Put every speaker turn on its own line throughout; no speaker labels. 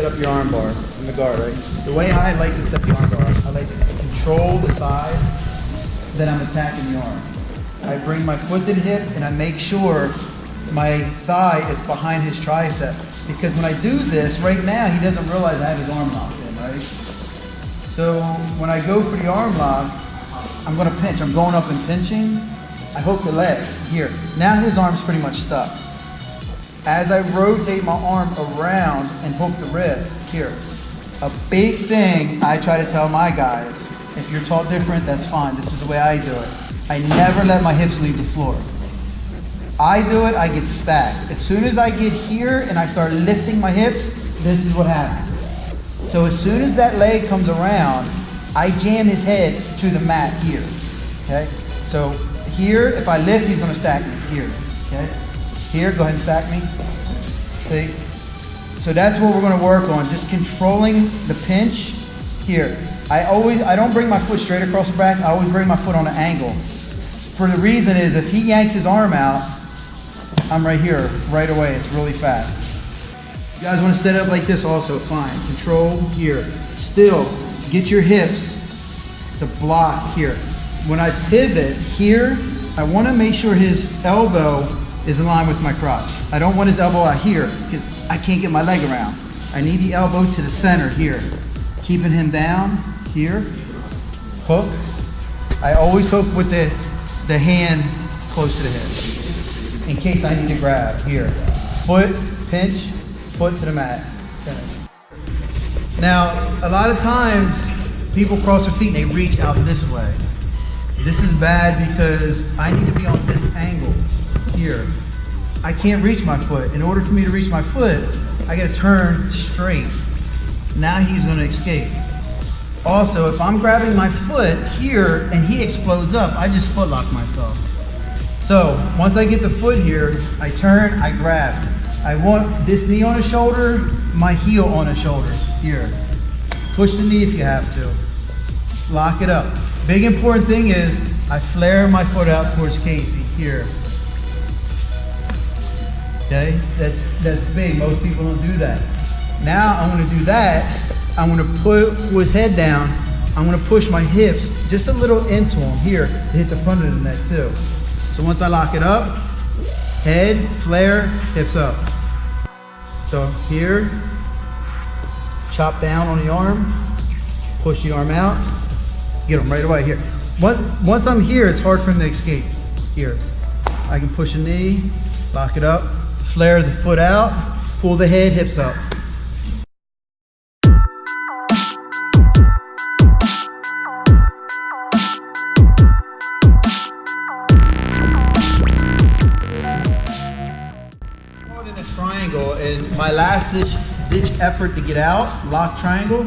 set up your arm bar in the guard, right? The way I like to set the arm bar, I like to control the side, then I'm attacking the arm. I bring my foot to the hip and I make sure my thigh is behind his tricep. Because when I do this, right now, he doesn't realize I have his arm locked in, right? So when I go for the arm lock, I'm gonna pinch. I'm going up and pinching. I hook the leg, here. Now his arm's pretty much stuck. As I rotate my arm around and hook the wrist, here. A big thing I try to tell my guys, if you're taught different, that's fine. This is the way I do it. I never let my hips leave the floor. I do it, I get stacked. As soon as I get here and I start lifting my hips, this is what happens. So as soon as that leg comes around, I jam his head to the mat here, okay? So here, if I lift, he's gonna stack me, here, okay? Here, go ahead and stack me, see? So that's what we're gonna work on, just controlling the pinch here. I don't bring my foot straight across the back, I always bring my foot on an angle. For the reason is, if he yanks his arm out, I'm right here, right away, it's really fast. You guys wanna set it up like this also, fine. Control here. Still, get your hips to block here. When I pivot here, I wanna make sure his elbow is in line with my crotch. I don't want his elbow out here, because I can't get my leg around. I need the elbow to the center here. Keeping him down, here, hook. I always hook with the hand close to the hip, in case I need to grab, here. Foot, pinch, foot to the mat, finish. Now, a lot of times, people cross their feet and they reach out this way. This is bad because I need to be on this angle, here. I can't reach my foot. In order for me to reach my foot, I gotta turn straight. Now he's gonna escape. Also, if I'm grabbing my foot here and he explodes up, I just foot lock myself. So, once I get the foot here, I turn, I grab. I want this knee on his shoulder, my heel on his shoulder, here. Push the knee if you have to. Lock it up. Big important thing is, I flare my foot out towards Casey, here. Okay, that's big, most people don't do that. Now I'm gonna do that, I'm gonna put his head down, I'm gonna push my hips just a little into him, here, to hit the front of the neck too. So once I lock it up, head, flare, hips up. So here, chop down on the arm, push the arm out, get him right away here. Once I'm here, it's hard for him to escape. Here, I can push a knee, lock it up, flare the foot out, pull the head, hips up. In a triangle, and my last ditch effort to get out, lock triangle,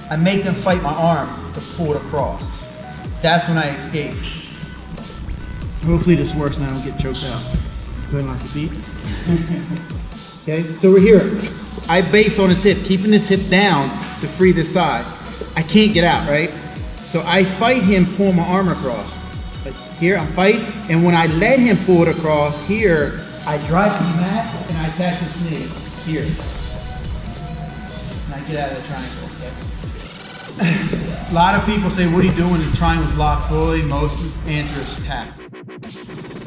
I make them fight my arm to pull it across. That's when I escape. Hopefully this works and I don't get choked out. Go ahead and lock your feet. Okay, so we're here. I base on his hip, keeping this hip down to free this side. I can't get out, right? So I fight him, pull my arm across. Like here, I'm fighting, and when I let him pull it across, here, I drive to the mat and I attack his knee, here. And I get out of the triangle, okay? A lot of people say, what do you do when the triangle's locked fully? Most answer is tap.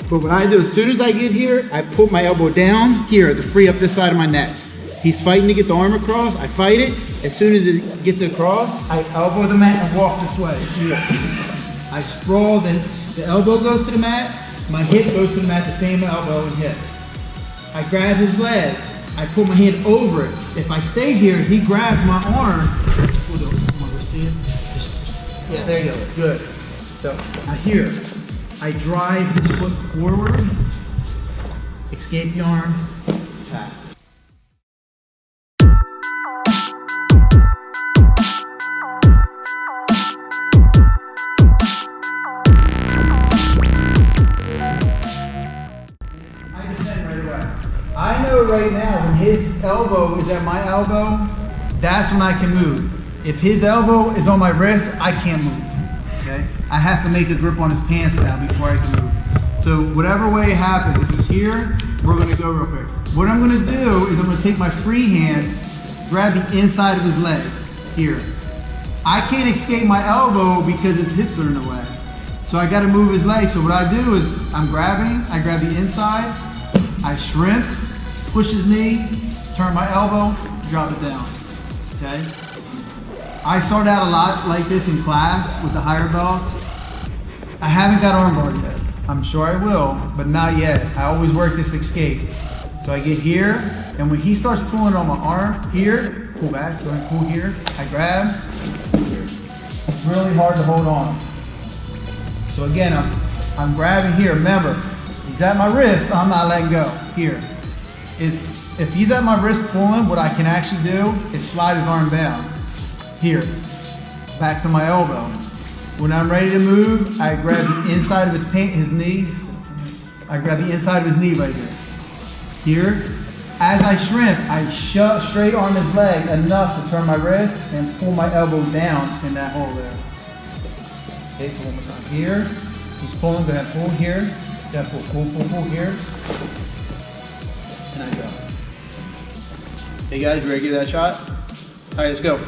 But what I do, as soon as I get here, I put my elbow down here to free up this side of my neck. He's fighting to get the arm across, I fight it. As soon as it gets across, I elbow the mat and walk this way, here. I sprawl, then the elbow goes to the mat, my hip goes to the mat, the same elbow and hip. I grab his leg, I put my hand over it. If I stay here, he grabs my arm. Yeah, there you go, good. So, here, I drive his foot forward, escape the arm, pass. I know right now when his elbow is at my elbow, that's when I can move. If his elbow is on my wrist, I can't move, okay? I have to make a grip on his pants now before I can move. So whatever way it happens, if he's here, we're gonna go real quick. What I'm gonna do is I'm gonna take my free hand grab the inside of his leg, here. I can't escape my elbow because his hips are in the way. So I gotta move his leg. So what I do is I'm grabbing, I grab the inside, I shrimp, push his knee, turn my elbow, drop it down, okay? I start out a lot like this in class with the higher belts. I haven't got armbar yet. I'm sure I will, but not yet. I always work this escape. So I get here, and when he starts pulling on my arm, here, pull back, so I pull here, I grab, here. It's really hard to hold on. So again, I'm grabbing here. Remember, he's at my wrist, I'm not letting go. Here. If he's at my wrist pulling, what I can actually do is slide his arm down. Here. Back to my elbow. When I'm ready to move, I grab the inside of his knee. I grab the inside of his knee right here. Here. As I shrimp, I straight arm his leg enough to turn my wrist and pull my elbow down in that hole there. Okay, pull one more time. Here. He's pulling, go ahead, pull here. Go ahead, pull here. And I go. Hey guys, ready to give that shot? All right, let's go.